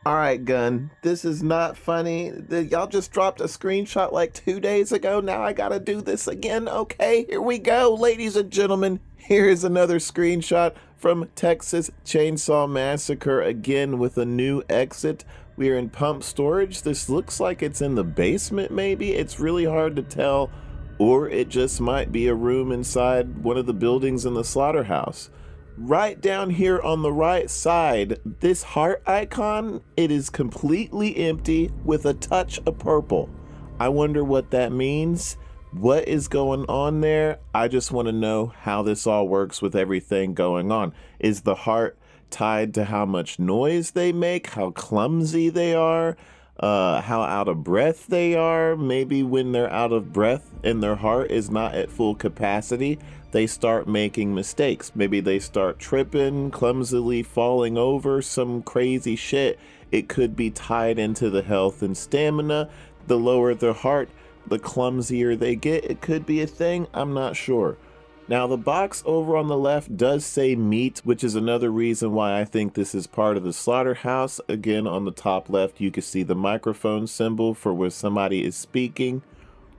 All right, Gun, this is not funny. Y'all just dropped a screenshot like 2 days ago. Now I gotta do this again. Okay, here we go, ladies and gentlemen. Here is another screenshot from Texas Chain Saw Massacre, again with a new exit. We are in pump storage. This looks like it's in the basement, maybe. It's really hard to tell, or it just might be a room inside one of the buildings in the slaughterhouse. Right down here on the right side, this heart icon, it is completely empty with a touch of purple. I wonder what that means. What is going on there? I just want to know how this all works with everything going on. Is the heart tied to how much noise they make, how clumsy they are, how out of breath they are? Maybe when they're out of breath and their heart is not at full capacity, they start making mistakes. Maybe they start tripping, clumsily falling over, some crazy shit. It could be tied into the health and stamina. The lower their heart, the clumsier they get. It could be a thing, I'm not sure. Now the box over on the left does say meat, which is another reason why I think this is part of the slaughterhouse. Again, on the top left, you can see the microphone symbol for where somebody is speaking.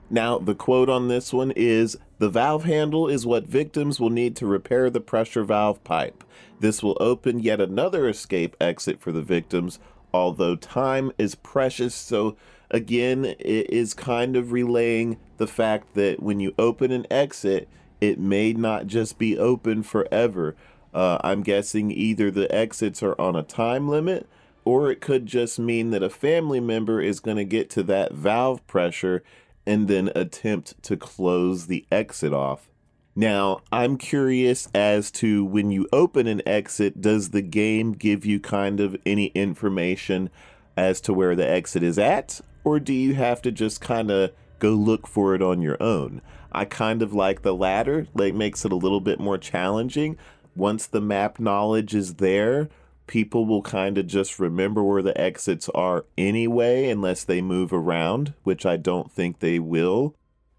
Now, the quote on this one is, "The valve handle is what victims will need to repair the pressure valve pipe. This will open yet another escape exit for the victims, although time is precious." So again, it is kind of relaying the fact that when you open an exit, it may not just be open forever. I'm guessing either the exits are on a time limit, or it could just mean that a family member is going to get to that valve pressure and then attempt to close the exit off. Now, I'm curious as to when you open an exit, does the game give you kind of any information as to where the exit is at? Or do you have to just kind of go look for it on your own? I kind of like the latter, like makes it a little bit more challenging. Once the map knowledge is there, people will kind of just remember where the exits are anyway, unless they move around, which I don't think they will.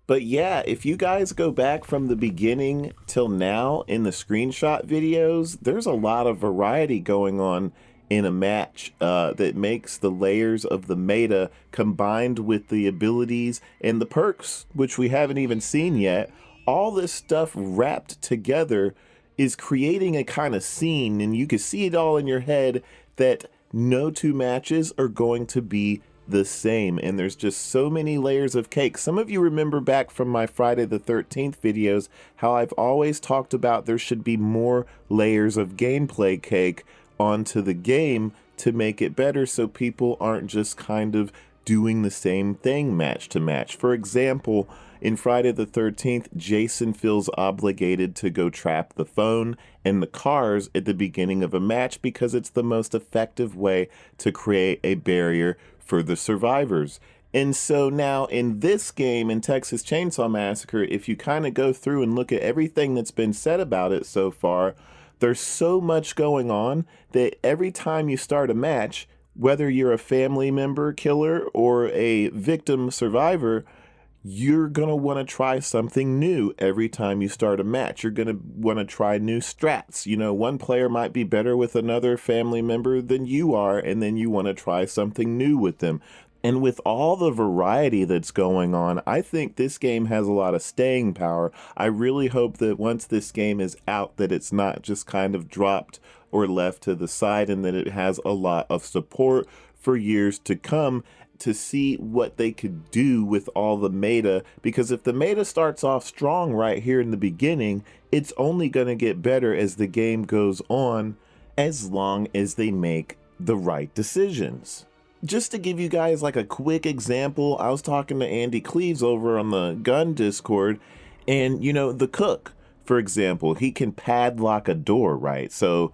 But yeah, if you guys go back from the beginning till now in the screenshot videos, there's a lot of variety going on in a match that makes the layers of the meta combined with the abilities and the perks, which we haven't even seen yet. All this stuff wrapped together is creating a kind of scene, and you can see it all in your head that no two matches are going to be the same, and there's just so many layers of cake. Some of you remember back from my Friday the 13th videos how I've always talked about there should be more layers of gameplay cake onto the game to make it better, so people aren't just kind of doing the same thing match to match. For example, in Friday the 13th, Jason feels obligated to go trap the phone and the cars at the beginning of a match because it's the most effective way to create a barrier for the survivors. And so now in this game, in Texas Chain Saw Massacre, if you kind of go through and look at everything that's been said about it so far, there's so much going on that every time you start a match, whether you're a family member killer or a victim survivor, you're going to want to try something new every time you start a match. You're going to want to try new strats. You know, one player might be better with another family member than you are, and then you want to try something new with them. And with all the variety that's going on, I think this game has a lot of staying power. I really hope that once this game is out, that it's not just kind of dropped or left to the side, and that it has a lot of support for years to come to see what they could do with all the meta. Because if the meta starts off strong right here in the beginning, it's only going to get better as the game goes on, as long as they make the right decisions. Just to give you guys like a quick example, I was talking to Andy Cleves over on the gun Discord, and you know, the cook, for example, he can padlock a door, right? So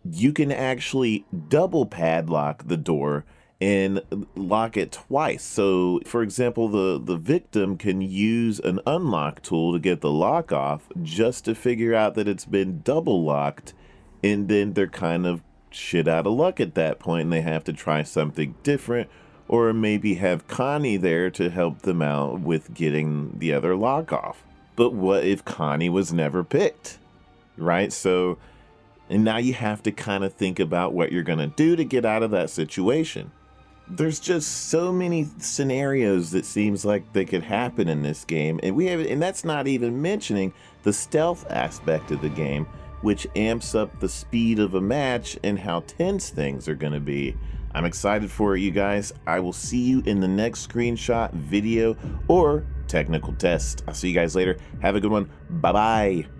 you can actually double padlock the door and lock it twice. So for example, the victim can use an unlock tool to get the lock off just to figure out that it's been double locked, and then they're kind of shit out of luck at that point and they have to try something different, or maybe have Connie there to help them out with getting the other lock off. But what if Connie was never picked, right? So And now you have to kind of think about what you're going to do to get out of that situation. There's just so many scenarios that seems like they could happen in this game, and that's not even mentioning the stealth aspect of the game, which amps up the speed of a match and how tense things are going to be. I'm excited for it, you guys. I will see you in the next screenshot, video, or technical test. I'll see you guys later. Have a good one. Bye-bye.